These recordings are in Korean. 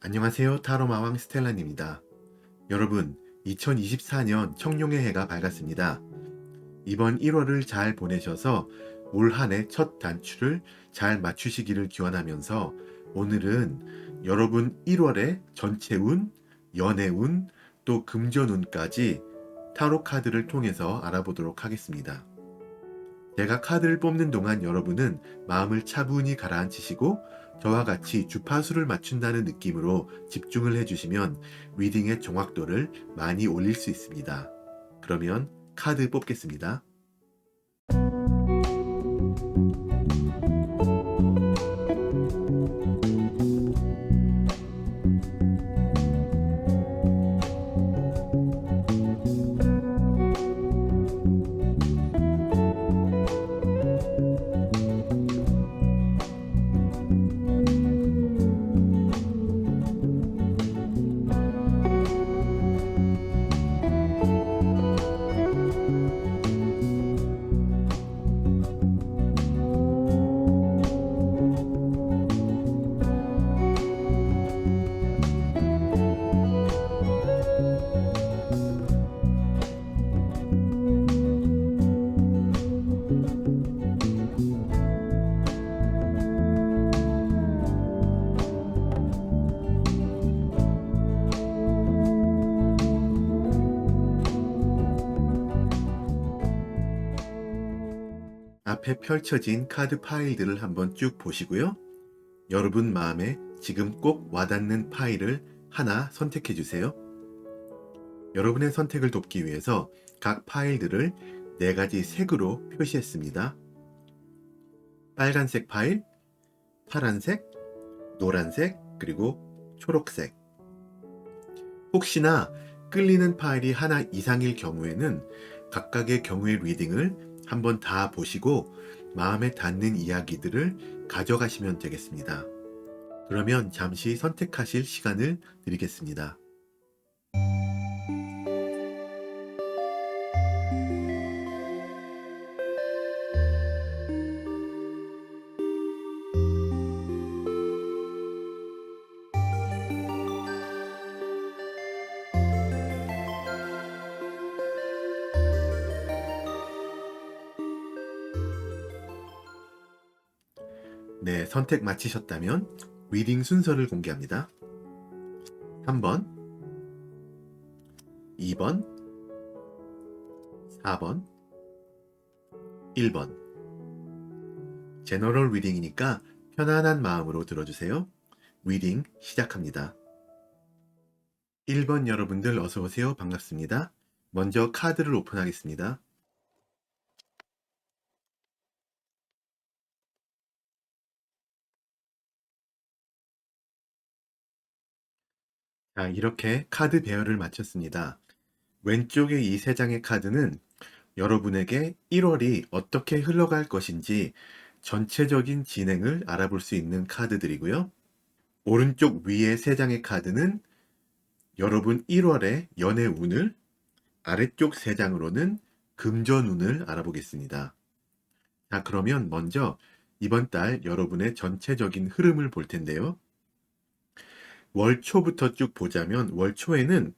안녕하세요. 타로마왕 스텔란입니다. 여러분, 2024년 청룡의 해가 밝았습니다. 이번 1월을 잘 보내셔서 올 한 해 첫 단추를 잘 맞추시기를 기원하면서 오늘은 여러분 1월의 전체 운, 연애 운, 또 금전운까지 타로 카드를 통해서 알아보도록 하겠습니다. 제가 카드를 뽑는 동안 여러분은 마음을 차분히 가라앉히시고 저와 같이 주파수를 맞춘다는 느낌으로 집중을 해주시면 리딩의 정확도를 많이 올릴 수 있습니다. 그러면 카드 뽑겠습니다. 앞에 펼쳐진 카드 파일들을 한번 쭉 보시고요. 여러분 마음에 지금 꼭 와닿는 파일을 하나 선택해 주세요. 여러분의 선택을 돕기 위해서 각 파일들을 4가지 색으로 표시했습니다. 빨간색 파일, 파란색, 노란색, 그리고 초록색. 혹시나 끌리는 파일이 하나 이상일 경우에는 각각의 경우의 리딩을 한번 다 보시고 마음에 닿는 이야기들을 가져가시면 되겠습니다. 그러면 잠시 선택하실 시간을 드리겠습니다. 네, 선택 마치셨다면 리딩 순서를 공개합니다. 3번, 2번, 4번, 1번. 제너럴 리딩이니까 편안한 마음으로 들어주세요. 리딩 시작합니다. 1번 여러분들 어서오세요. 반갑습니다. 먼저 카드를 오픈하겠습니다. 자, 이렇게 카드 배열을 마쳤습니다. 왼쪽의 이 3장의 카드는 여러분에게 1월이 어떻게 흘러갈 것인지 전체적인 진행을 알아볼 수 있는 카드들이고요. 오른쪽 위에 3장의 카드는 여러분 1월의 연애 운을, 아래쪽 3장으로는 금전 운을 알아보겠습니다. 자, 그러면 먼저 이번 달 여러분의 전체적인 흐름을 볼 텐데요. 월 초부터 쭉 보자면 월 초에는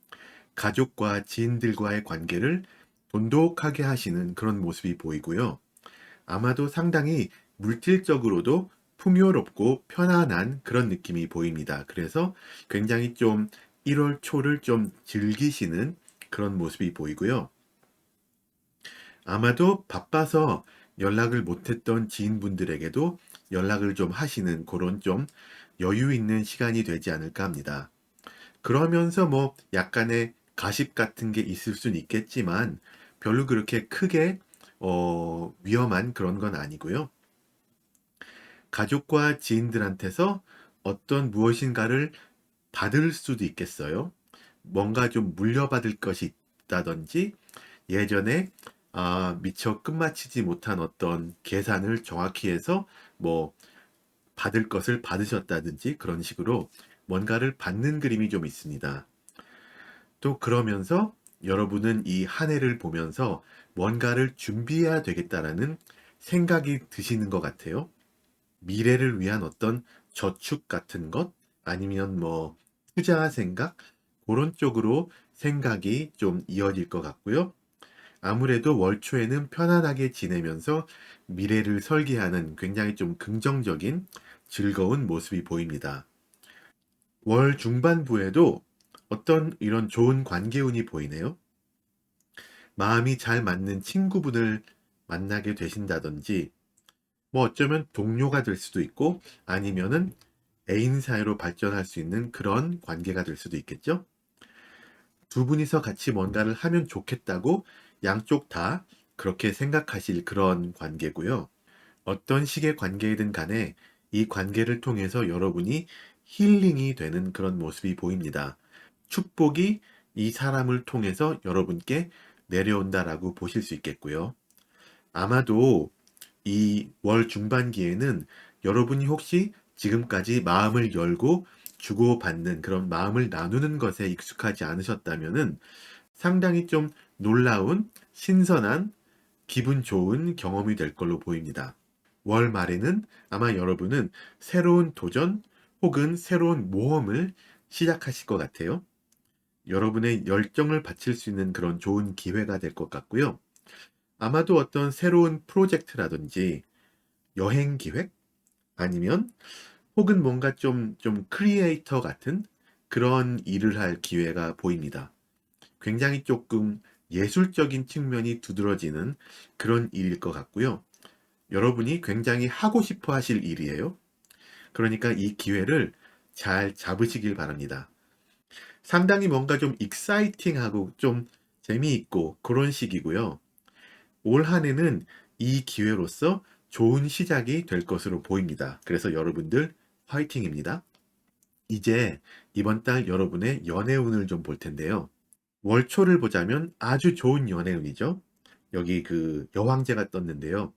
가족과 지인들과의 관계를 돈독하게 하시는 그런 모습이 보이고요. 아마도 상당히 물질적으로도 풍요롭고 편안한 그런 느낌이 보입니다. 그래서 굉장히 좀 1월 초를 좀 즐기시는 그런 모습이 보이고요. 아마도 바빠서 연락을 못했던 지인분들에게도 연락을 좀 하시는 그런 좀 여유 있는 시간이 되지 않을까 합니다. 그러면서 뭐 약간의 가십 같은 게 있을 수는 있겠지만 별로 그렇게 크게 위험한 그런 건 아니고요. 가족과 지인들한테서 어떤 무엇인가를 받을 수도 있겠어요. 뭔가 좀 물려받을 것이 있다든지 예전에 미처 끝마치지 못한 어떤 계산을 정확히 해서 뭐 받을 것을 받으셨다든지 그런 식으로 뭔가를 받는 그림이 좀 있습니다. 또 그러면서 여러분은 이 한 해를 보면서 뭔가를 준비해야 되겠다라는 생각이 드시는 것 같아요. 미래를 위한 어떤 저축 같은 것, 아니면 뭐 투자 생각, 그런 쪽으로 생각이 좀 이어질 것 같고요. 아무래도 월초에는 편안하게 지내면서 미래를 설계하는 굉장히 좀 긍정적인 즐거운 모습이 보입니다. 월 중반부에도 어떤 이런 좋은 관계운이 보이네요. 마음이 잘 맞는 친구분을 만나게 되신다든지, 뭐 어쩌면 동료가 될 수도 있고, 아니면은 애인 사이로 발전할 수 있는 그런 관계가 될 수도 있겠죠? 두 분이서 같이 뭔가를 하면 좋겠다고 양쪽 다 그렇게 생각하실 그런 관계고요. 어떤 식의 관계이든 간에 이 관계를 통해서 여러분이 힐링이 되는 그런 모습이 보입니다. 축복이 이 사람을 통해서 여러분께 내려온다라고 보실 수 있겠고요. 아마도 이 월 중반기에는 여러분이 혹시 지금까지 마음을 열고 주고받는 그런 마음을 나누는 것에 익숙하지 않으셨다면은 상당히 좀 놀라운 신선한 기분 좋은 경험이 될 걸로 보입니다. 월 말에는 아마 여러분은 새로운 도전 혹은 새로운 모험을 시작하실 것 같아요. 여러분의 열정을 바칠 수 있는 그런 좋은 기회가 될 것 같고요. 아마도 어떤 새로운 프로젝트라든지 여행 기획 아니면 혹은 뭔가 좀 크리에이터 같은 그런 일을 할 기회가 보입니다. 굉장히 조금 예술적인 측면이 두드러지는 그런 일일 것 같고요. 여러분이 굉장히 하고 싶어 하실 일이에요. 그러니까 이 기회를 잘 잡으시길 바랍니다. 상당히 뭔가 좀 익사이팅하고 좀 재미있고 그런 식이고요. 올 한 해는 이 기회로서 좋은 시작이 될 것으로 보입니다. 그래서 여러분들 화이팅입니다. 이제 이번 달 여러분의 연애운을 좀 볼 텐데요. 월초를 보자면 아주 좋은 연애운이죠. 여기 그 여왕제가 떴는데요.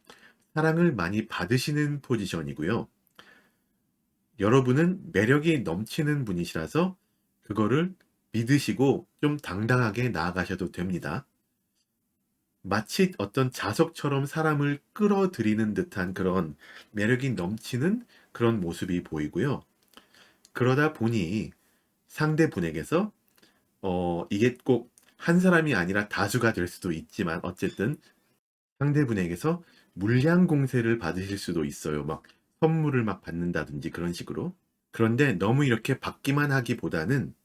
사랑을 많이 받으시는 포지션이고요. 여러분은 매력이 넘치는 분이시라서 그거를 믿으시고 좀 당당하게 나아가셔도 됩니다. 마치 어떤 자석처럼 사람을 끌어들이는 듯한 그런 매력이 넘치는 그런 모습이 보이고요. 그러다 보니 상대분에게서 이게 꼭 한 사람이 아니라 다수가 될 수도 있지만 어쨌든 상대분에게서 물량 공세를 받으실 수도 있어요. 막 선물을 막 받는다든지 그런 식으로. 그런데 너무 이렇게 받기만 하기보다는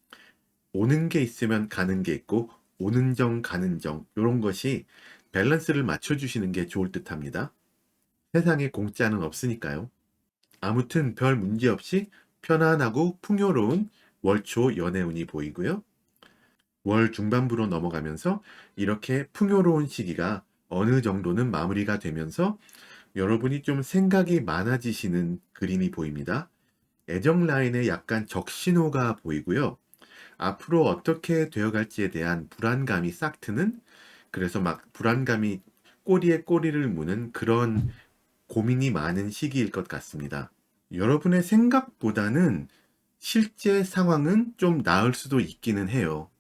오는 게 있으면 가는 게 있고 오는 정 가는 정 이런 것이 밸런스를 맞춰주시는 게 좋을 듯 합니다. 세상에 공짜는 없으니까요. 아무튼 별 문제 없이 편안하고 풍요로운 월초 연애운이 보이고요. 월 중반부로 넘어가면서 이렇게 풍요로운 시기가 어느 정도는 마무리가 되면서 여러분이 좀 생각이 많아지시는 그림이 보입니다. 애정 라인에 약간 적신호가 보이고요. 앞으로 어떻게 되어갈지에 대한 불안감이 싹 트는, 그래서 막 불안감이 꼬리에 꼬리를 무는 그런 고민이 많은 시기일 것 같습니다. 여러분의 생각보다는 실제 상황은 좀 나을 수도 있기는 해요.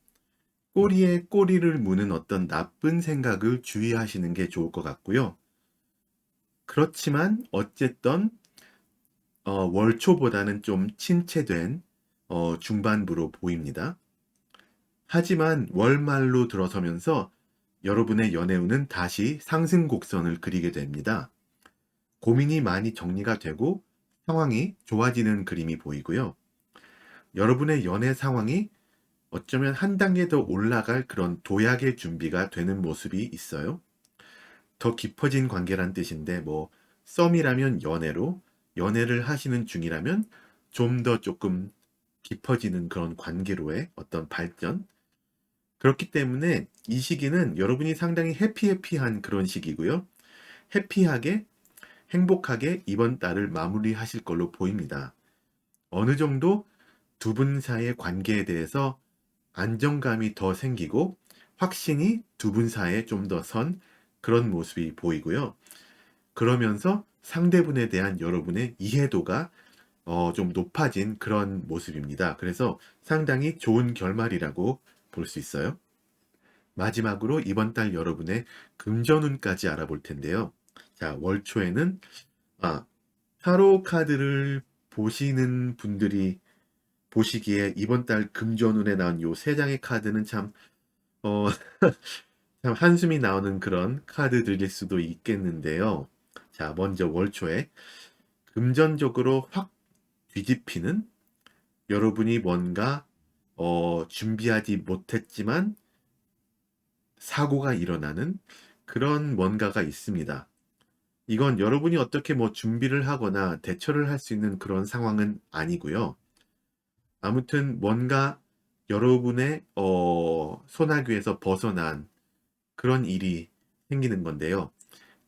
꼬리에 꼬리를 무는 어떤 나쁜 생각을 주의하시는 게 좋을 것 같고요. 그렇지만 어쨌든 월초보다는 좀 침체된 중반부로 보입니다. 하지만 월말로 들어서면서 여러분의 연애운은 다시 상승 곡선을 그리게 됩니다. 고민이 많이 정리가 되고 상황이 좋아지는 그림이 보이고요. 여러분의 연애 상황이 어쩌면 한 단계 더 올라갈 그런 도약의 준비가 되는 모습이 있어요. 더 깊어진 관계란 뜻인데 뭐 썸이라면 연애로, 연애를 하시는 중이라면 좀 더 조금 깊어지는 그런 관계로의 어떤 발전. 그렇기 때문에 이 시기는 여러분이 상당히 해피해피한 그런 시기고요. 해피하게 행복하게 이번 달을 마무리하실 걸로 보입니다. 어느 정도 두 분 사이의 관계에 대해서 안정감이 더 생기고 확신이 두 분 사이에 좀 더 선 그런 모습이 보이고요. 그러면서 상대분에 대한 여러분의 이해도가 좀 높아진 그런 모습입니다. 그래서 상당히 좋은 결말이라고 볼 수 있어요. 마지막으로 이번 달 여러분의 금전운까지 알아볼 텐데요. 자, 월초에는 타로 카드를 보시는 분들이 보시기에 이번 달 금전운에 나온 요 세 장의 카드는 참, 어, 참 한숨이 나오는 그런 카드들일 수도 있겠는데요. 자, 먼저 월초에 금전적으로 확 뒤집히는, 여러분이 뭔가 준비하지 못했지만 사고가 일어나는 그런 뭔가가 있습니다. 이건 여러분이 어떻게 뭐 준비를 하거나 대처를 할 수 있는 그런 상황은 아니고요. 아무튼 뭔가 여러분의 소나귀에서 벗어난 그런 일이 생기는 건데요.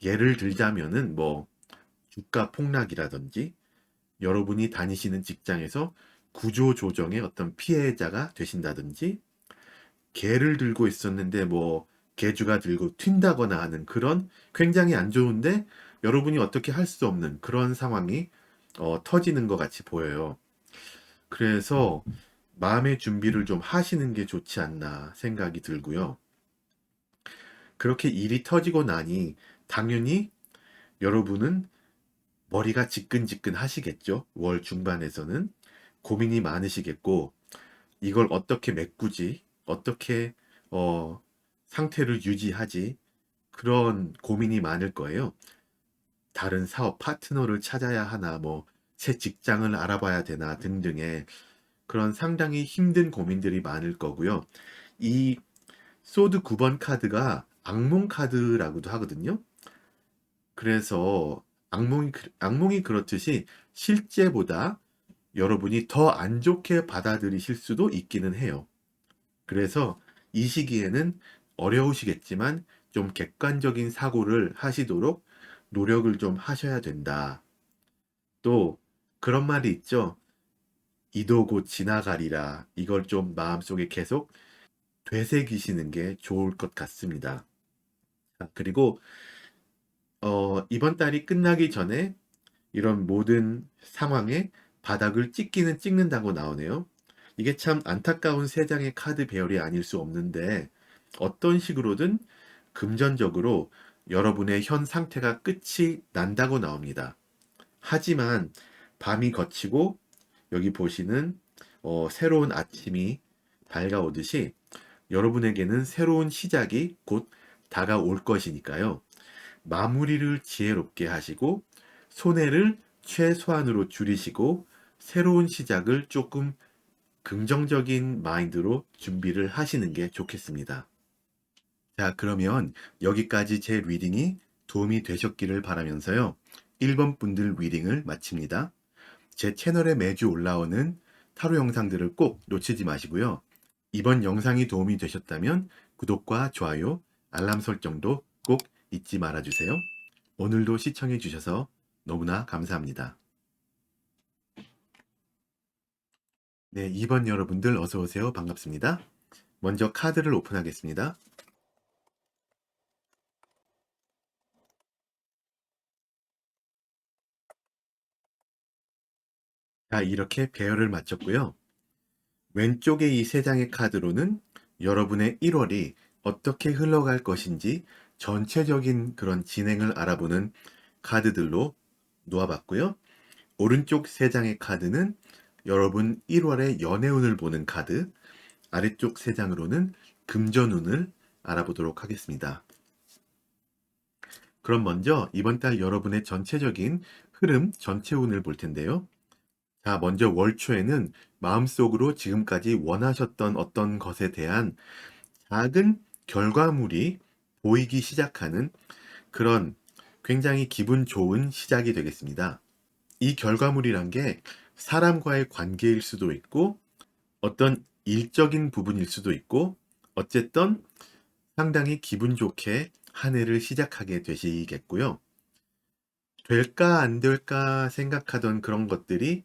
예를 들자면은 뭐 주가 폭락이라든지, 여러분이 다니시는 직장에서 구조조정의 어떤 피해자가 되신다든지, 개를 들고 있었는데 뭐 개주가 들고 튄다거나 하는 그런 굉장히 안 좋은데 여러분이 어떻게 할 수 없는 그런 상황이 터지는 것 같이 보여요. 그래서 마음의 준비를 좀 하시는 게 좋지 않나 생각이 들고요. 그렇게 일이 터지고 나니 당연히 여러분은 머리가 지끈지끈 하시겠죠. 월 중반에서는 고민이 많으시겠고, 이걸 어떻게 메꾸지, 어떻게 상태를 유지하지, 그런 고민이 많을 거예요. 다른 사업 파트너를 찾아야 하나, 뭐 새 직장을 알아봐야 되나 등등의 그런 상당히 힘든 고민들이 많을 거고요. 이 소드 9번 카드가 악몽 카드라고도 하거든요. 그래서 악몽이 그렇듯이 실제보다 여러분이 더 안 좋게 받아들이실 수도 있기는 해요. 그래서 이 시기에는 어려우시겠지만 좀 객관적인 사고를 하시도록 노력을 좀 하셔야 된다. 또 그런 말이 있죠. 이도 곧 지나가리라. 이걸 좀 마음속에 계속 되새기시는 게 좋을 것 같습니다. 그리고 이번 달이 끝나기 전에 이런 모든 상황에 바닥을 찍기는 찍는다고 나오네요. 이게 참 안타까운 세 장의 카드 배열이 아닐 수 없는데, 어떤 식으로든 금전적으로 여러분의 현 상태가 끝이 난다고 나옵니다. 하지만 밤이 거치고 여기 보시는 새로운 아침이 밝아오듯이 여러분에게는 새로운 시작이 곧 다가올 것이니까요. 마무리를 지혜롭게 하시고 손해를 최소한으로 줄이시고 새로운 시작을 조금 긍정적인 마인드로 준비를 하시는 게 좋겠습니다. 자, 그러면 여기까지 제 리딩이 도움이 되셨기를 바라면서요. 1번 분들 리딩을 마칩니다. 제 채널에 매주 올라오는 타로 영상들을 꼭 놓치지 마시고요. 이번 영상이 도움이 되셨다면 구독과 좋아요, 알람 설정도 꼭 잊지 말아주세요. 오늘도 시청해 주셔서 너무나 감사합니다. 네, 2번 여러분들 어서 오세요. 반갑습니다. 먼저 카드를 오픈하겠습니다. 자, 이렇게 배열을 마쳤고요. 왼쪽에 이 세 장의 카드로는 여러분의 1월이 어떻게 흘러갈 것인지 전체적인 그런 진행을 알아보는 카드들로 놓아봤고요. 오른쪽 세 장의 카드는 여러분 1월의 연애운을 보는 카드, 아래쪽 세 장으로는 금전운을 알아보도록 하겠습니다. 그럼 먼저 이번 달 여러분의 전체적인 흐름, 전체 운을 볼 텐데요. 자, 먼저 월초에는 마음속으로 지금까지 원하셨던 어떤 것에 대한 작은 결과물이 보이기 시작하는 그런 굉장히 기분 좋은 시작이 되겠습니다. 이 결과물이란 게 사람과의 관계일 수도 있고 어떤 일적인 부분일 수도 있고, 어쨌든 상당히 기분 좋게 한 해를 시작하게 되시겠고요. 될까 안 될까 생각하던 그런 것들이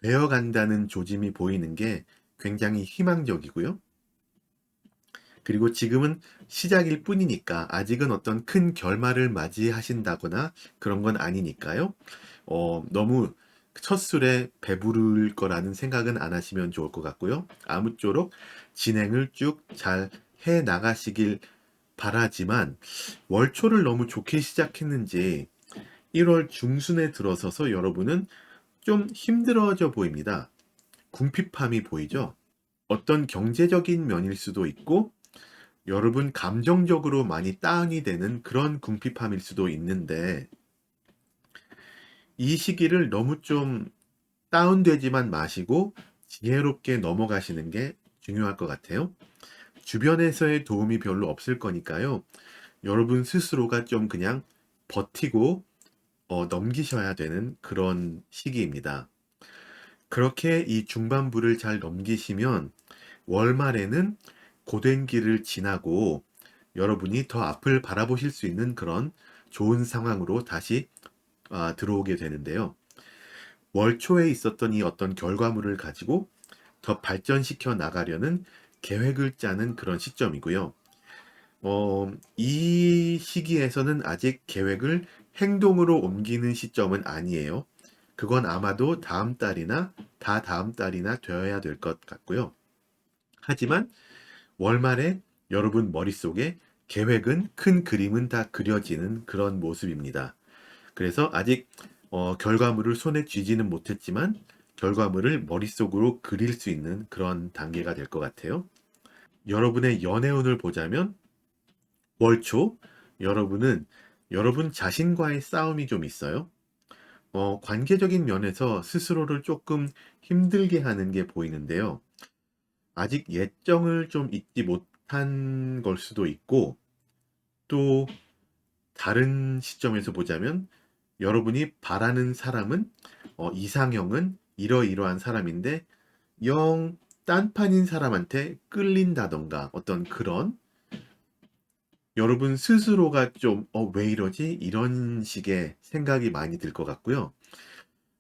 되어 간다는 조짐이 보이는 게 굉장히 희망적이고요. 그리고 지금은 시작일 뿐이니까 아직은 어떤 큰 결말을 맞이하신다거나 그런 건 아니니까요. 너무 첫 술에 배부를 거라는 생각은 안 하시면 좋을 것 같고요. 아무쪼록 진행을 쭉 잘 해 나가시길 바라지만, 월초를 너무 좋게 시작했는지 1월 중순에 들어서서 여러분은 좀 힘들어져 보입니다. 궁핍함이 보이죠? 어떤 경제적인 면일 수도 있고, 여러분 감정적으로 많이 다운이 되는 그런 궁핍함일 수도 있는데, 이 시기를 너무 좀 다운되지만 마시고 지혜롭게 넘어가시는 게 중요할 것 같아요. 주변에서의 도움이 별로 없을 거니까요. 여러분 스스로가 좀 그냥 버티고 넘기셔야 되는 그런 시기입니다. 그렇게 이 중반부를 잘 넘기시면 월말에는 고된 길을 지나고 여러분이 더 앞을 바라보실 수 있는 그런 좋은 상황으로 다시 들어오게 되는데요. 월 초에 있었던 이 어떤 결과물을 가지고 더 발전시켜 나가려는 계획을 짜는 그런 시점이고요. 이 시기에서는 아직 계획을 행동으로 옮기는 시점은 아니에요. 그건 아마도 다음 달이나 다다음 달이나 되어야 될 것 같고요. 하지만 월말에 여러분 머릿속에 계획은 큰 그림은 다 그려지는 그런 모습입니다. 그래서 아직 결과물을 손에 쥐지는 못했지만 결과물을 머릿속으로 그릴 수 있는 그런 단계가 될 것 같아요. 여러분의 연애운을 보자면 월초 여러분은 여러분 자신과의 싸움이 좀 있어요. 관계적인 면에서 스스로를 조금 힘들게 하는 게 보이는데요. 아직 예정을 좀 잊지 못한 걸 수도 있고, 또 다른 시점에서 보자면 여러분이 바라는 사람은 이상형은 이러이러한 사람인데 영 딴판인 사람한테 끌린다던가 어떤 그런 여러분 스스로가 좀 왜 이러지? 이런 식의 생각이 많이 들 것 같고요.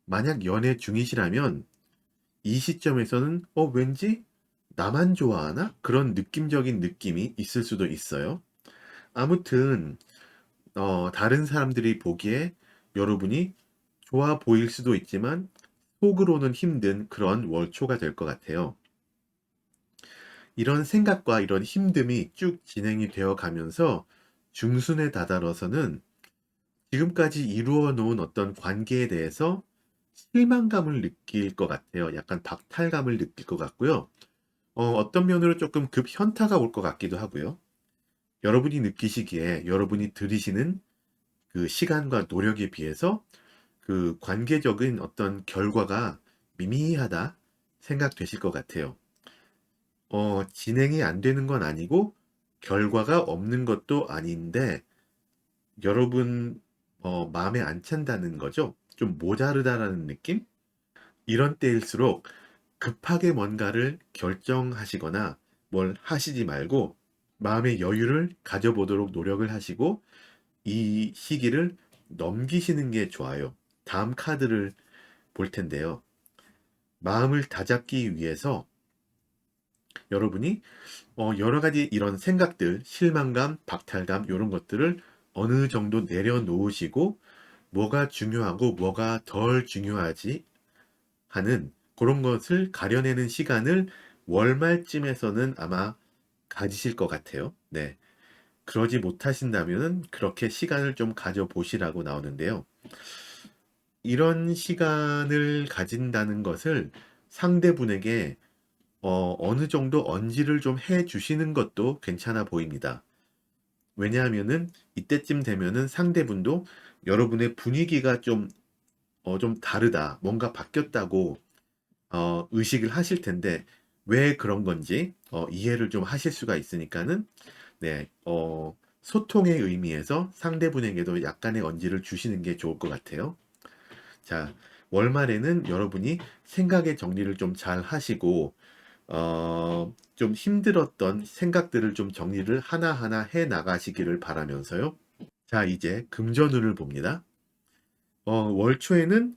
만약 연애 중이시라면 이 시점에서는 왠지 나만 좋아하나? 그런 느낌적인 느낌이 있을 수도 있어요. 아무튼 다른 사람들이 보기에 여러분이 좋아 보일 수도 있지만 속으로는 힘든 그런 월초가 될 것 같아요. 이런 생각과 이런 힘듦이 쭉 진행이 되어 가면서 중순에 다다라서는 지금까지 이루어 놓은 어떤 관계에 대해서 실망감을 느낄 것 같아요. 약간 박탈감을 느낄 것 같고요. 어떤 면으로 조금 급 현타가 올 것 같기도 하고요. 여러분이 느끼시기에 여러분이 들이시는 그 시간과 노력에 비해서 그 관계적인 어떤 결과가 미미하다 생각되실 것 같아요. 진행이 안 되는 건 아니고 결과가 없는 것도 아닌데 여러분 마음에 안 찬다는 거죠. 좀 모자르다라는 느낌? 이런 때일수록 급하게 뭔가를 결정하시거나 뭘 하시지 말고 마음의 여유를 가져보도록 노력을 하시고 이 시기를 넘기시는 게 좋아요. 다음 카드를 볼 텐데요. 마음을 다잡기 위해서 여러분이 여러 가지 이런 생각들, 실망감, 박탈감 이런 것들을 어느 정도 내려놓으시고 뭐가 중요하고 뭐가 덜 중요하지 하는 그런 것을 가려내는 시간을 월말쯤에서는 아마 가지실 것 같아요. 네. 그러지 못하신다면 그렇게 시간을 좀 가져보시라고 나오는데요. 이런 시간을 가진다는 것을 상대분에게 어느 정도 언지를 좀 해 주시는 것도 괜찮아 보입니다. 왜냐하면은 이때쯤 되면은 상대분도 여러분의 분위기가 좀 다르다, 뭔가 바뀌었다고 의식을 하실 텐데 왜 그런 건지 이해를 좀 하실 수가 있으니까는 네, 소통의 의미에서 상대분에게도 약간의 언지를 주시는 게 좋을 것 같아요. 자, 월말에는 여러분이 생각의 정리를 좀 잘 하시고 좀 힘들었던 생각들을 좀 정리를 하나하나 해 나가시기를 바라면서요. 자, 이제 금전운을 봅니다. 월 초에는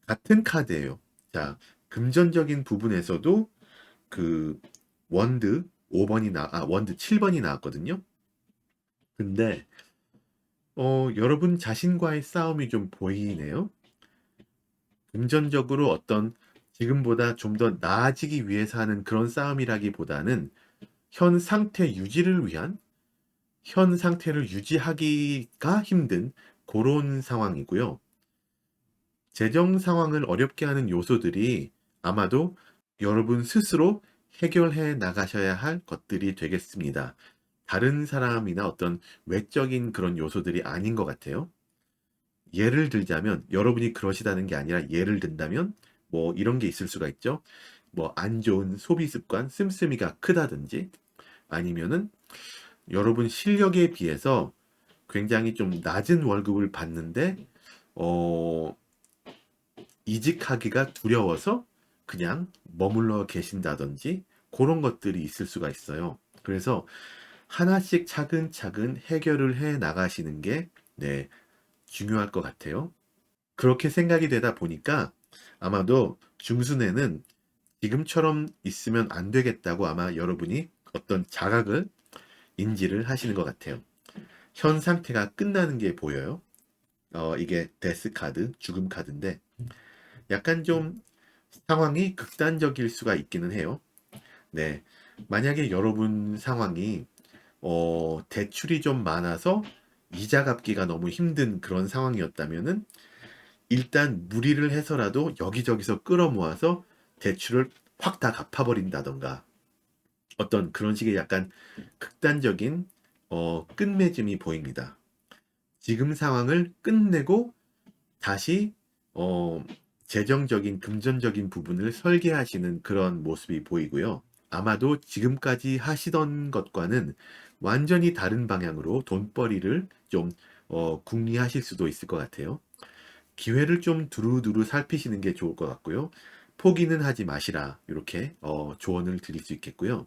같은 카드예요. 자, 금전적인 부분에서도 그 원드 원드 7번이 나왔거든요. 근데 여러분 자신과의 싸움이 좀 보이네요. 금전적으로 어떤 지금보다 좀 더 나아지기 위해서 하는 그런 싸움이라기보다는 현 상태 유지를 위한 현 상태를 유지하기가 힘든 그런 상황이고요. 재정 상황을 어렵게 하는 요소들이 아마도 여러분 스스로 해결해 나가셔야 할 것들이 되겠습니다. 다른 사람이나 어떤 외적인 그런 요소들이 아닌 것 같아요. 예를 들자면 여러분이 그러시다는 게 아니라 예를 든다면 뭐 이런 게 있을 수가 있죠. 뭐 안 좋은 소비 습관, 씀씀이가 크다든지 아니면은 여러분 실력에 비해서 굉장히 좀 낮은 월급을 받는데 어 이직하기가 두려워서 그냥 머물러 계신다든지 그런 것들이 있을 수가 있어요. 그래서 하나씩 차근차근 해결을 해 나가시는 게 네, 중요할 것 같아요. 그렇게 생각이 되다 보니까 아마도 중순에는 지금처럼 있으면 안 되겠다고 아마 여러분이 어떤 자각을 인지를 하시는 것 같아요. 현 상태가 끝나는 게 보여요. 이게 데스 카드, 죽음 카드인데 약간 좀 상황이 극단적일 수가 있기는 해요. 네. 만약에 여러분 상황이 대출이 좀 많아서 이자 갚기가 너무 힘든 그런 상황이었다면은 일단 무리를 해서라도 여기저기서 끌어모아서 대출을 확 다 갚아버린다던가 어떤 그런 식의 약간 극단적인 끝맺음이 보입니다. 지금 상황을 끝내고 다시 어, 재정적인 금전적인 부분을 설계하시는 그런 모습이 보이고요. 아마도 지금까지 하시던 것과는 완전히 다른 방향으로 돈벌이를 좀 궁리하실 수도 있을 것 같아요. 기회를 좀 두루두루 살피시는 게 좋을 것 같고요. 포기는 하지 마시라. 이렇게 조언을 드릴 수 있겠고요.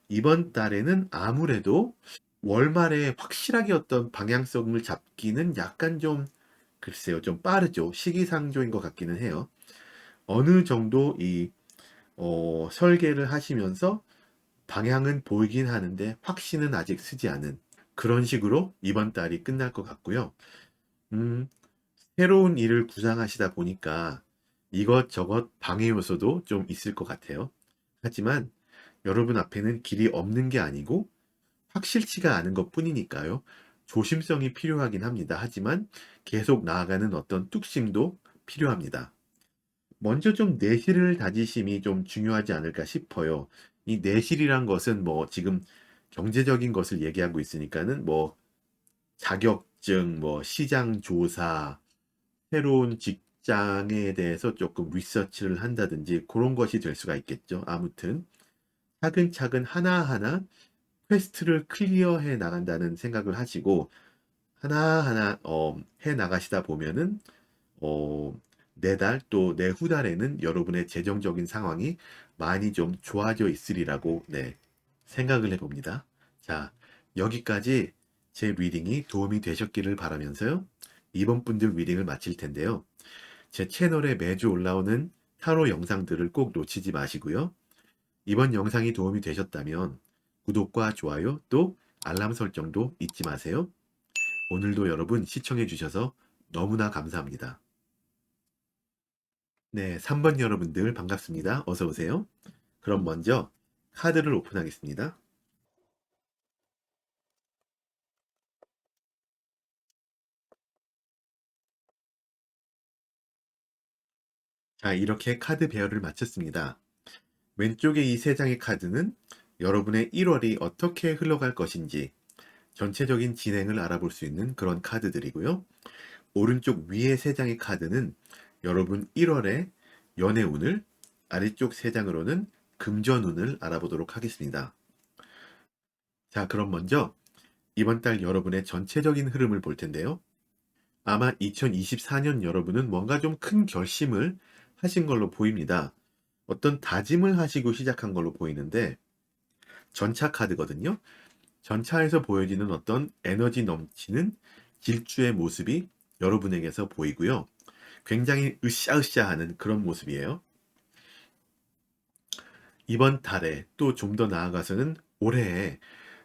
이번 달에는 아무래도 월말에 확실하게 어떤 방향성을 잡기는 약간 좀 글쎄요, 좀 빠르죠. 시기상조인 것 같기는 해요. 어느 정도 이 설계를 하시면서 방향은 보이긴 하는데 확신은 아직 쓰지 않은 그런 식으로 이번 달이 끝날 것 같고요. 음, 새로운 일을 구상하시다 보니까 이것저것 방해 요소도 좀 있을 것 같아요. 하지만 여러분 앞에는 길이 없는 게 아니고 확실치가 않은 것 뿐이니까요. 조심성이 필요하긴 합니다. 하지만 계속 나아가는 어떤 뚝심도 필요합니다. 먼저 좀 내실을 다지심이 좀 중요하지 않을까 싶어요. 이 내실이란 것은 뭐 지금 경제적인 것을 얘기하고 있으니까는 뭐 자격증, 뭐 시장 조사, 새로운 직장에 대해서 조금 리서치를 한다든지 그런 것이 될 수가 있겠죠. 아무튼 차근차근 하나하나 퀘스트를 클리어해 나간다는 생각을 하시고 하나하나 해 나가시다 보면은 어, 내달 또 내후달에는 여러분의 재정적인 상황이 많이 좀 좋아져 있으리라고 네, 생각을 해봅니다. 자, 여기까지 제 리딩이 도움이 되셨기를 바라면서요. 이번 분들 리딩을 마칠 텐데요. 제 채널에 매주 올라오는 타로 영상들을 꼭 놓치지 마시고요. 이번 영상이 도움이 되셨다면 구독과 좋아요 또 알람 설정도 잊지 마세요. 오늘도 여러분 시청해 주셔서 너무나 감사합니다. 네, 3번 여러분들 반갑습니다. 어서 오세요. 그럼 먼저 카드를 오픈하겠습니다. 자, 이렇게 카드 배열을 마쳤습니다. 왼쪽에 이 세 장의 카드는 여러분의 1월이 어떻게 흘러갈 것인지 전체적인 진행을 알아볼 수 있는 그런 카드들이고요. 오른쪽 위에 세 장의 카드는 여러분 1월의 연애운을, 아래쪽 세 장으로는 금전운을 알아보도록 하겠습니다. 자, 그럼 먼저 이번 달 여러분의 전체적인 흐름을 볼 텐데요. 아마 2024년 여러분은 뭔가 좀 큰 결심을 하신 걸로 보입니다. 어떤 다짐을 하시고 시작한 걸로 보이는데 전차 카드거든요. 전차에서 보여지는 어떤 에너지 넘치는 질주의 모습이 여러분에게서 보이고요. 굉장히 으쌰으쌰하는 그런 모습이에요. 이번 달에 또 좀 더 나아가서는 올해에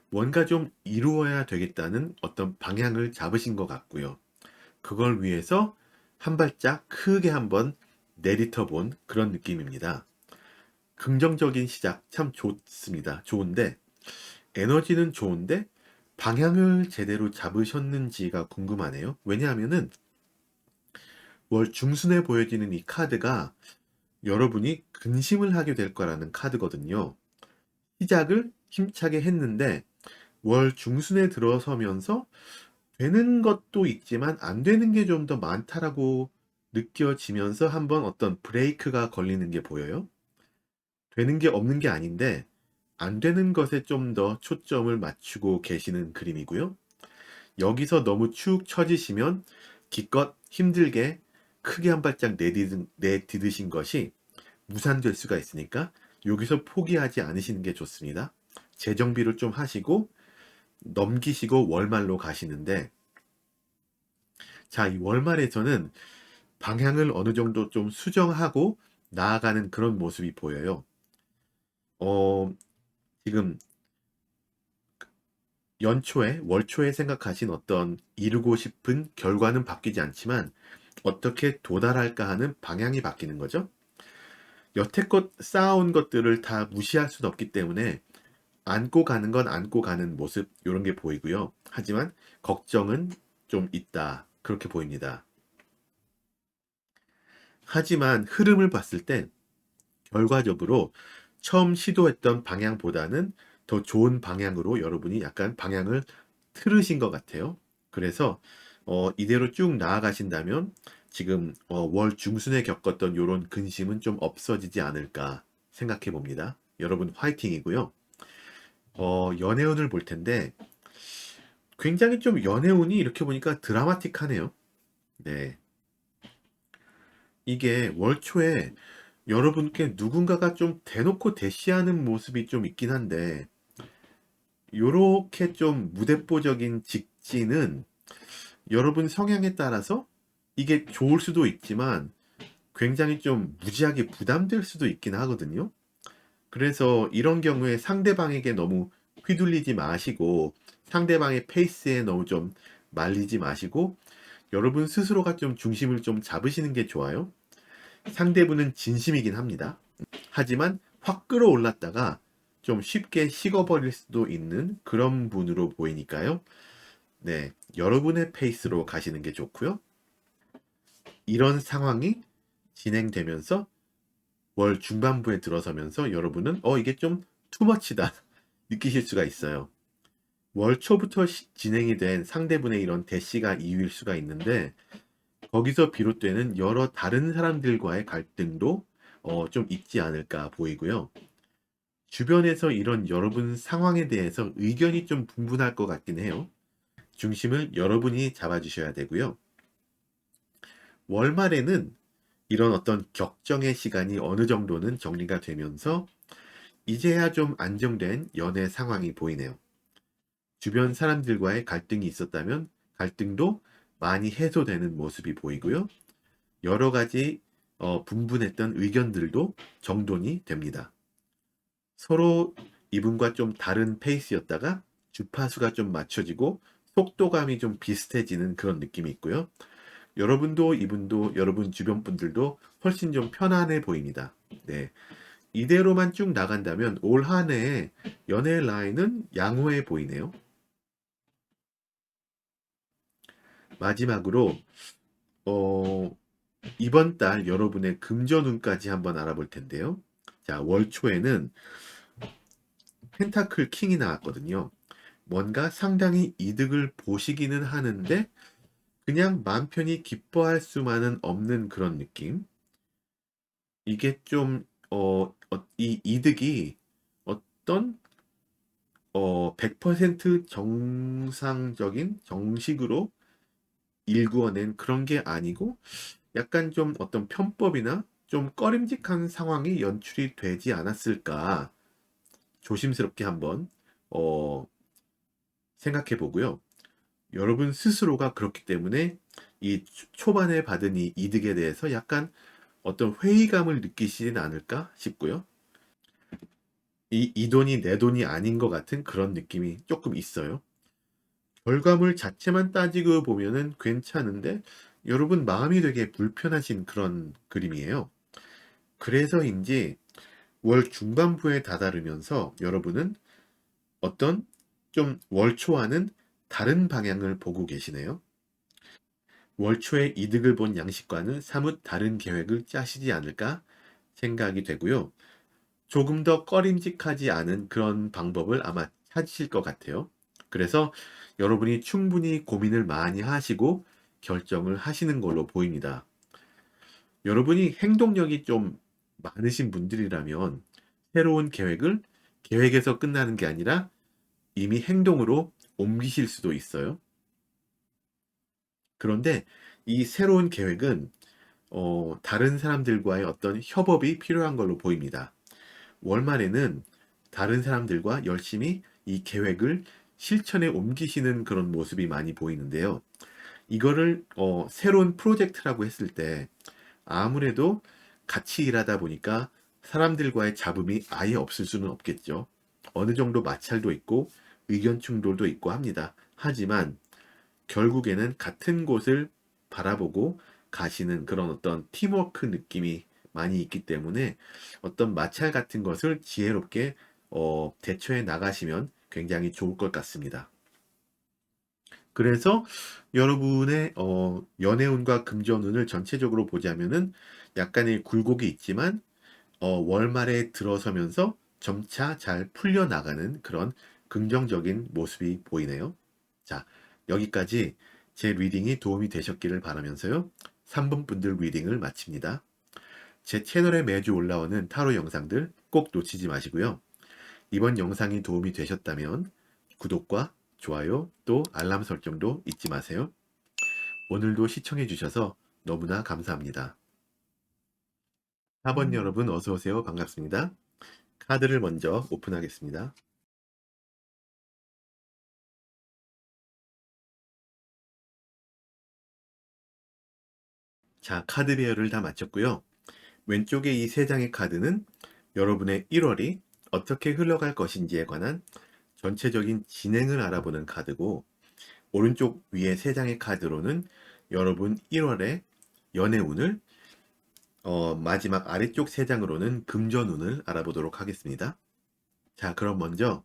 뭔가 좀 이루어야 되겠다는 어떤 방향을 잡으신 것 같고요. 그걸 위해서 한 발짝 크게 한번 내리터 본 그런 느낌입니다. 긍정적인 시작 참 좋습니다. 좋은데 에너지는 좋은데 방향을 제대로 잡으셨는지가 궁금하네요. 왜냐하면은 월 중순에 보여지는 이 카드가 여러분이 근심을 하게 될 거라는 카드거든요. 시작을 힘차게 했는데 월 중순에 들어서면서 되는 것도 있지만 안 되는 게 좀 더 많다라고 느껴지면서 한번 어떤 브레이크가 걸리는 게 보여요. 되는 게 없는 게 아닌데 안 되는 것에 좀 더 초점을 맞추고 계시는 그림이고요. 여기서 너무 축 처지시면 기껏 힘들게 크게 한 발짝 내디드신 것이 무산될 수가 있으니까 여기서 포기하지 않으시는 게 좋습니다. 재정비를 좀 하시고 넘기시고 월말로 가시는데, 자, 이 월말에서는 방향을 어느 정도 좀 수정하고 나아가는 그런 모습이 보여요. 어, 지금 연초에, 월초에 생각하신 어떤 이루고 싶은 결과는 바뀌지 않지만 어떻게 도달할까 하는 방향이 바뀌는 거죠. 여태껏 쌓아온 것들을 다 무시할 수는 없기 때문에 안고 가는 건 안고 가는 모습, 이런 게 보이고요. 하지만 걱정은 좀 있다, 그렇게 보입니다. 하지만 흐름을 봤을 때 결과적으로 처음 시도했던 방향보다는 더 좋은 방향으로 여러분이 약간 방향을 틀으신 것 같아요. 그래서 이대로 쭉 나아가신다면 지금 월 중순에 겪었던 이런 근심은 좀 없어지지 않을까 생각해 봅니다. 여러분 화이팅이고요. 연애운을 볼 텐데 굉장히 좀 연애운이 이렇게 보니까 드라마틱하네요. 네. 이게 월 초에 여러분께 누군가가 좀 대놓고 대시하는 모습이 좀 있긴 한데 요렇게 좀 무대뽀적인 직진은 여러분 성향에 따라서 이게 좋을 수도 있지만 굉장히 좀 무지하게 부담될 수도 있긴 하거든요. 그래서 이런 경우에 상대방에게 너무 휘둘리지 마시고 상대방의 페이스에 너무 좀 말리지 마시고 여러분 스스로가 좀 중심을 좀 잡으시는 게 좋아요. 상대분은 진심이긴 합니다. 하지만 확 끌어올랐다가 좀 쉽게 식어버릴 수도 있는 그런 분으로 보이니까요. 네, 여러분의 페이스로 가시는 게 좋고요. 이런 상황이 진행되면서 월 중반부에 들어서면서 여러분은 이게 좀 투머치다 느끼실 수가 있어요. 월 초부터 진행이 된 상대분의 이런 대시가 이유일 수가 있는데 거기서 비롯되는 여러 다른 사람들과의 갈등도 좀 있지 않을까 보이고요. 주변에서 이런 여러분 상황에 대해서 의견이 좀 분분할 것 같긴 해요. 중심을 여러분이 잡아주셔야 되고요. 월말에는 이런 어떤 격정의 시간이 어느 정도는 정리가 되면서 이제야 좀 안정된 연애 상황이 보이네요. 주변 사람들과의 갈등이 있었다면 갈등도 많이 해소되는 모습이 보이고요. 여러 가지 분분했던 의견들도 정돈이 됩니다. 서로 이분과 좀 다른 페이스였다가 주파수가 좀 맞춰지고 속도감이 좀 비슷해지는 그런 느낌이 있고요. 여러분도 이분도 여러분 주변 분들도 훨씬 좀 편안해 보입니다. 네. 이대로만 쭉 나간다면 올 한 해의 연애 라인은 양호해 보이네요. 마지막으로 어, 이번 달 여러분의 금전운까지 한번 알아볼 텐데요. 자, 월 초에는 펜타클 킹이 나왔거든요. 뭔가 상당히 이득을 보시기는 하는데 그냥 마음 편히 기뻐할 수만은 없는 그런 느낌. 이게 좀 이 이득이 어떤 100% 정상적인 정식으로 일구어낸 그런 게 아니고 약간 좀 어떤 편법이나 좀 꺼림직한 상황이 연출이 되지 않았을까 조심스럽게 한번 어, 생각해 보고요. 여러분 스스로가 그렇기 때문에 이 초반에 받은 이 이득에 대해서 약간 어떤 회의감을 느끼시진 않을까 싶고요. 이 돈이 내 돈이 아닌 것 같은 그런 느낌이 조금 있어요. 결과물 자체만 따지고 보면은 괜찮은데 여러분 마음이 되게 불편하신 그런 그림이에요. 그래서인지 월 중반부에 다다르면서 여러분은 어떤 좀 월초와는 다른 방향을 보고 계시네요. 월초에 이득을 본 양식과는 사뭇 다른 계획을 짜시지 않을까 생각이 되고요. 조금 더 꺼림직하지 않은 그런 방법을 아마 찾으실 것 같아요. 그래서 여러분이 충분히 고민을 많이 하시고 결정을 하시는 걸로 보입니다. 여러분이 행동력이 좀 많으신 분들이라면 새로운 계획을 계획에서 끝나는 게 아니라 이미 행동으로 옮기실 수도 있어요. 그런데 이 새로운 계획은 다른 사람들과의 어떤 협업이 필요한 걸로 보입니다. 월말에는 다른 사람들과 열심히 이 계획을 실천에 옮기시는 그런 모습이 많이 보이는데요. 이거를 새로운 프로젝트라고 했을 때 아무래도 같이 일하다 보니까 사람들과의 잡음이 아예 없을 수는 없겠죠. 어느 정도 마찰도 있고 의견 충돌도 있고 합니다. 하지만 결국에는 같은 곳을 바라보고 가시는 그런 어떤 팀워크 느낌이 많이 있기 때문에 어떤 마찰 같은 것을 지혜롭게 대처해 나가시면 굉장히 좋을 것 같습니다. 그래서 여러분의 연애운과 금전운을 전체적으로 보자면은 약간의 굴곡이 있지만 월말에 들어서면서 점차 잘 풀려나가는 그런 긍정적인 모습이 보이네요. 자, 여기까지 제 리딩이 도움이 되셨기를 바라면서요. 3분 분들 리딩을 마칩니다. 제 채널에 매주 올라오는 타로 영상들 꼭 놓치지 마시고요. 이번 영상이 도움이 되셨다면 구독과 좋아요 또 알람 설정도 잊지 마세요. 오늘도 시청해 주셔서 너무나 감사합니다. 4번 여러분 어서 오세요. 반갑습니다. 카드를 먼저 오픈하겠습니다. 자, 카드 배열을 다 마쳤고요. 왼쪽에 이 세 장의 카드는 여러분의 1월이 어떻게 흘러갈 것인지에 관한 전체적인 진행을 알아보는 카드고, 오른쪽 위에 세 장의 카드로는 여러분 1월의 연애운을, 마지막 아래쪽 세 장으로는 금전운을 알아보도록 하겠습니다. 자, 그럼 먼저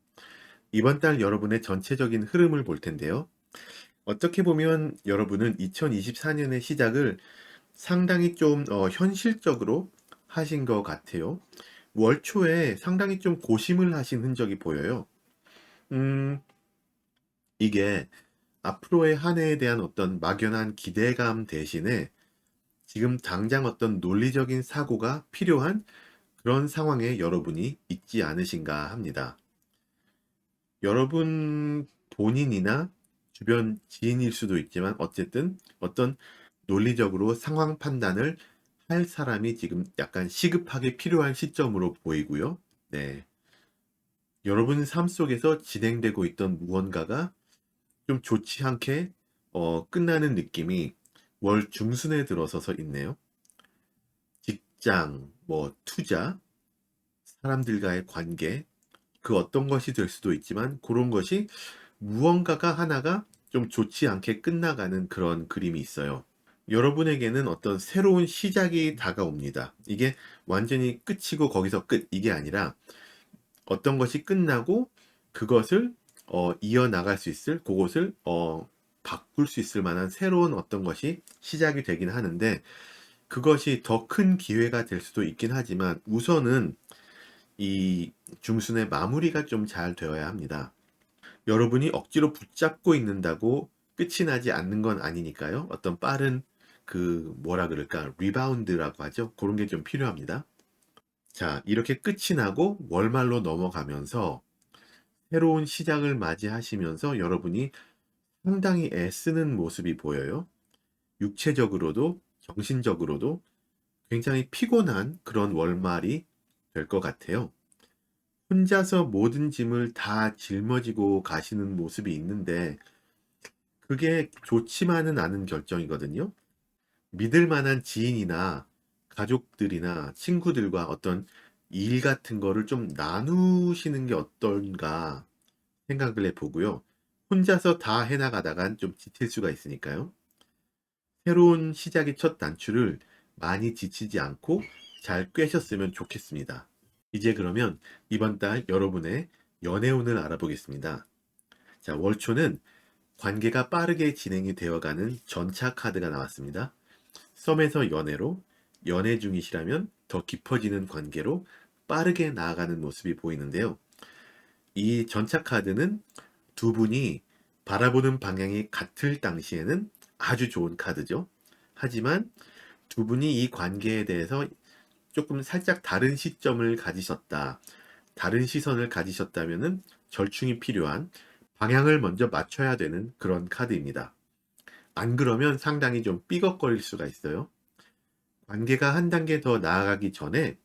이번 달 여러분의 전체적인 흐름을 볼 텐데요. 어떻게 보면 여러분은 2024년의 시작을 상당히 좀 현실적으로 하신 것 같아요. 월 초에 상당히 좀 고심을 하신 흔적이 보여요. 음, 이게 앞으로의 한 해에 대한 어떤 막연한 기대감 대신에 지금 당장 어떤 논리적인 사고가 필요한 그런 상황에 여러분이 있지 않으신가 합니다. 여러분 본인이나 주변 지인일 수도 있지만 어쨌든 어떤 논리적으로 상황 판단을 할 사람이 지금 약간 시급하게 필요한 시점으로 보이고요. 네. 여러분 삶 속에서 진행되고 있던 무언가가 좀 좋지 않게 끝나는 느낌이 월 중순에 들어서서 있네요. 직장, 뭐 투자, 사람들과의 관계, 그 어떤 것이 될 수도 있지만 그런 것이 무언가가 하나가 좀 좋지 않게 끝나가는 그런 그림이 있어요. 여러분에게는 어떤 새로운 시작이 다가옵니다. 이게 완전히 끝이고 거기서 끝, 이게 아니라 어떤 것이 끝나고 그것을 이어나갈 수 있을, 그것을 바꿀 수 있을 만한 새로운 어떤 것이 시작이 되긴 하는데 그것이 더 큰 기회가 될 수도 있긴 하지만 우선은 이 중순의 마무리가 좀 잘 되어야 합니다. 여러분이 억지로 붙잡고 있는다고 끝이 나지 않는 건 아니니까요. 어떤 빠른 그 뭐라 그럴까 리바운드라고 하죠. 그런 게 좀 필요합니다. 자, 이렇게 끝이 나고 월말로 넘어가면서 새로운 시작을 맞이하시면서 여러분이 상당히 애쓰는 모습이 보여요. 육체적으로도 정신적으로도 굉장히 피곤한 그런 월말이 될 것 같아요. 혼자서 모든 짐을 다 짊어지고 가시는 모습이 있는데 그게 좋지만은 않은 결정이거든요. 믿을 만한 지인이나 가족들이나 친구들과 어떤 일 같은 거를 좀 나누시는 게 어떤가 생각을 해보고요. 혼자서 다 해나가다간 좀 지칠 수가 있으니까요. 새로운 시작의 첫 단추를 많이 지치지 않고 잘 꿰셨으면 좋겠습니다. 이제 그러면 이번 달 여러분의 연애운을 알아보겠습니다. 자, 월초는 관계가 빠르게 진행이 되어가는 전차 카드가 나왔습니다. 썸에서 연애로 연애 중이시라면 더 깊어지는 관계로 빠르게 나아가는 모습이 보이는데요. 이 전차 카드는 두 분이 바라보는 방향이 같을 당시에는 아주 좋은 카드죠. 하지만 두 분이 이 관계에 대해서 조금 살짝 다른 시점을 가지셨다. 다른 시선을 가지셨다면은 절충이 필요한 방향을 먼저 맞춰야 되는 그런 카드입니다. 안 그러면 상당히 좀 삐걱거릴 수가 있어요. 관계가 한 단계 더 나아가기 전에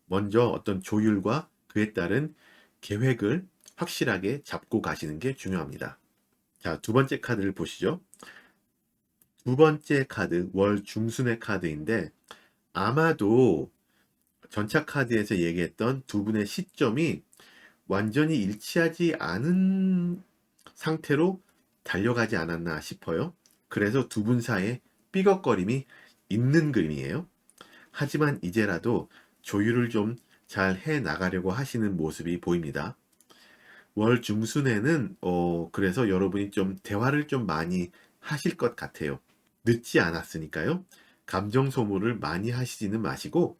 먼저 어떤 조율과 그에 따른 계획을 확실하게 잡고 가시는 게 중요합니다. 자, 두 번째 카드를 보시죠. 두 번째 카드, 월 중순의 카드인데 아마도 전차 카드에서 얘기했던 두 분의 시점이 완전히 일치하지 않은 상태로 달려가지 않았나 싶어요. 그래서 두 분 사이에 삐걱거림이 있는 그림이에요. 하지만 이제라도 조율을 좀 잘 해 나가려고 하시는 모습이 보입니다. 월 중순에는 그래서 여러분이 좀 대화를 좀 많이 하실 것 같아요. 늦지 않았으니까요. 감정 소모를 많이 하시지는 마시고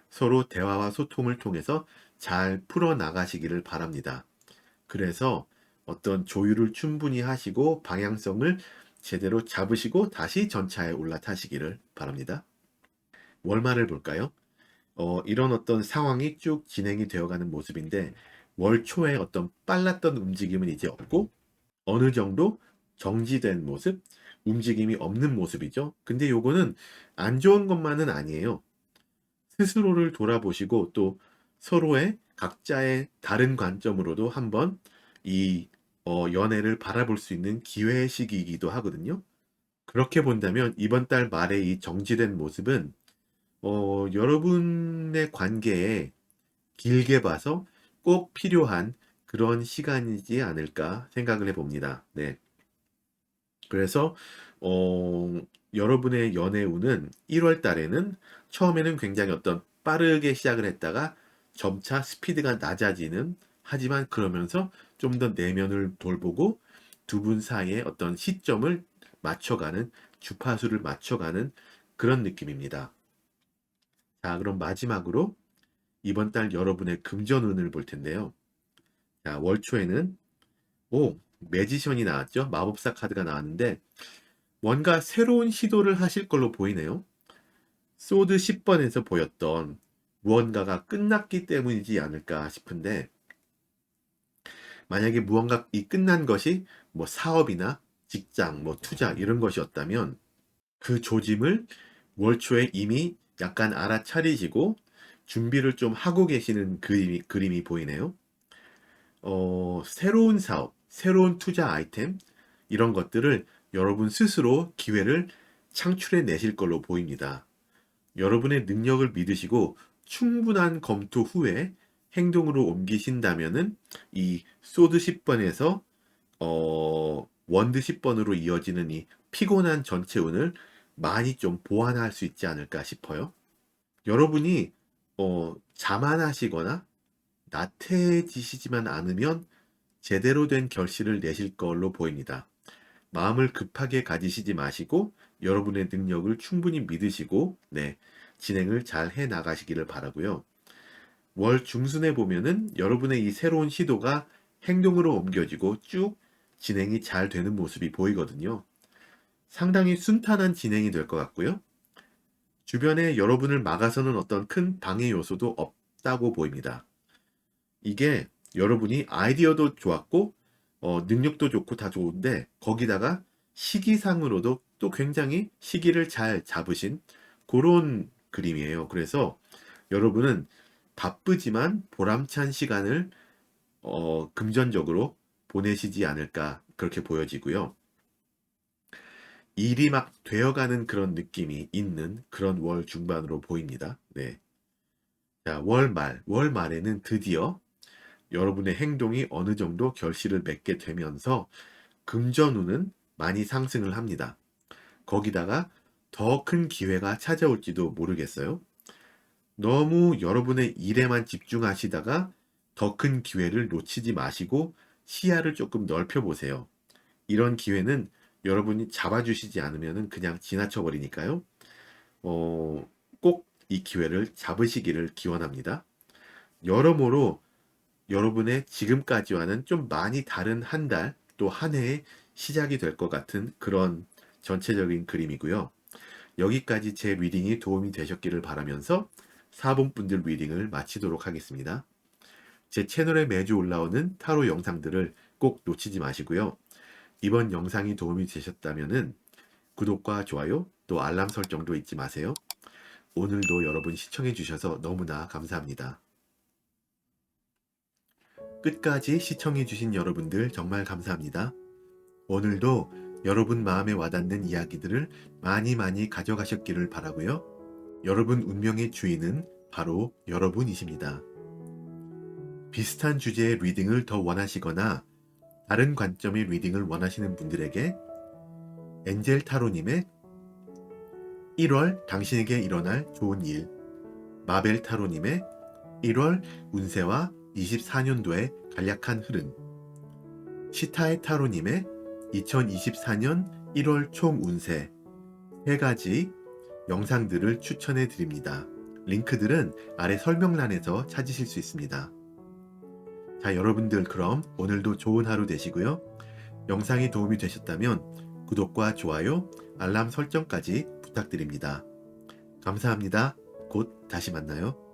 서로 대화와 소통을 통해서 잘 풀어 나가시기를 바랍니다. 그래서 어떤 조율을 충분히 하시고 방향성을 제대로 잡으시고 다시 전차에 올라타시기를 바랍니다. 월말을 볼까요? 이런 어떤 상황이 쭉 진행이 되어가는 모습인데 월 초에 어떤 빨랐던 움직임은 이제 없고 어느 정도 정지된 모습, 움직임이 없는 모습이죠. 근데 요거는 안 좋은 것만은 아니에요. 스스로를 돌아보시고 또 서로의 각자의 다른 관점으로도 한번 이 연애를 바라볼 수 있는 기회의 시기이기도 하거든요. 그렇게 본다면 이번 달 말에 이 정지된 모습은 여러분의 관계에 길게 봐서 꼭 필요한 그런 시간이지 않을까 생각을 해봅니다. 네. 그래서 여러분의 연애 운은 1월 달에는 처음에는 굉장히 어떤 빠르게 시작을 했다가 점차 스피드가 낮아지는 하지만 그러면서 좀 더 내면을 돌보고 두 분 사이에 어떤 시점을 맞춰가는 주파수를 맞춰가는 그런 느낌입니다. 자, 그럼 마지막으로 이번 달 여러분의 금전운을 볼 텐데요. 자, 월 초에는 매지션이 나왔죠. 마법사 카드가 나왔는데 뭔가 새로운 시도를 하실 걸로 보이네요. 소드 10번에서 보였던 무언가가 끝났기 때문이지 않을까 싶은데 만약에 무언가 이 끝난 것이 뭐 사업이나 직장, 뭐 투자 이런 것이었다면 그 조짐을 월 초에 이미 약간 알아차리시고 준비를 좀 하고 계시는 그림이 보이네요. 새로운 사업, 새로운 투자 아이템 이런 것들을 여러분 스스로 기회를 창출해 내실 걸로 보입니다. 여러분의 능력을 믿으시고 충분한 검토 후에 행동으로 옮기신다면은 이 소드 10번에서 원드 10번으로 이어지는 이 피곤한 전체운을 많이 좀 보완할 수 있지 않을까 싶어요. 여러분이 자만하시거나 나태해지시지만 않으면 제대로 된 결실을 내실 걸로 보입니다. 마음을 급하게 가지시지 마시고 여러분의 능력을 충분히 믿으시고 네, 진행을 잘 해 나가시기를 바라고요. 월 중순에 보면은 여러분의 이 새로운 시도가 행동으로 옮겨지고 쭉 진행이 잘 되는 모습이 보이거든요. 상당히 순탄한 진행이 될 것 같고요. 주변에 여러분을 막아서는 어떤 큰 방해 요소도 없다고 보입니다. 이게 여러분이 아이디어도 좋았고 능력도 좋고 다 좋은데 거기다가 시기상으로도 또 굉장히 시기를 잘 잡으신 그런 그림이에요. 그래서 여러분은 바쁘지만 보람찬 시간을 금전적으로 보내시지 않을까 그렇게 보여지고요. 일이 막 되어가는 그런 느낌이 있는 그런 월 중반으로 보입니다. 네. 자, 월 말에는 드디어 여러분의 행동이 어느 정도 결실을 맺게 되면서 금전운은 많이 상승을 합니다. 거기다가 더 큰 기회가 찾아올지도 모르겠어요. 너무 여러분의 일에만 집중하시다가 더 큰 기회를 놓치지 마시고 시야를 조금 넓혀 보세요. 이런 기회는 여러분이 잡아주시지 않으면 그냥 지나쳐 버리니까요. 꼭 이 기회를 잡으시기를 기원합니다. 여러모로 여러분의 지금까지와는 좀 많이 다른 한 달, 또 한 해의 시작이 될 것 같은 그런 전체적인 그림이고요. 여기까지 제 리딩이 도움이 되셨기를 바라면서 4번분들 리딩을 마치도록 하겠습니다. 제 채널에 매주 올라오는 타로 영상들을 꼭 놓치지 마시고요. 이번 영상이 도움이 되셨다면 구독과 좋아요, 또 알람 설정도 잊지 마세요. 오늘도 여러분 시청해 주셔서 너무나 감사합니다. 끝까지 시청해 주신 여러분들 정말 감사합니다. 오늘도 여러분 마음에 와닿는 이야기들을 많이 가져가셨기를 바라고요. 여러분 운명의 주인은 바로 여러분이십니다. 비슷한 주제의 리딩을 더 원하시거나 다른 관점의 리딩을 원하시는 분들에게 엔젤 타로님의 1월 당신에게 일어날 좋은 일, 마벨 타로님의 1월 운세와 24년도의 간략한 흐름, 시타의 타로님의 2024년 1월 총 운세 3가지 영상들을 추천해 드립니다. 링크들은 아래 설명란에서 찾으실 수 있습니다. 자, 여러분들 그럼 오늘도 좋은 하루 되시고요. 영상이 도움이 되셨다면 구독과 좋아요, 알람 설정까지 부탁드립니다. 감사합니다. 곧 다시 만나요.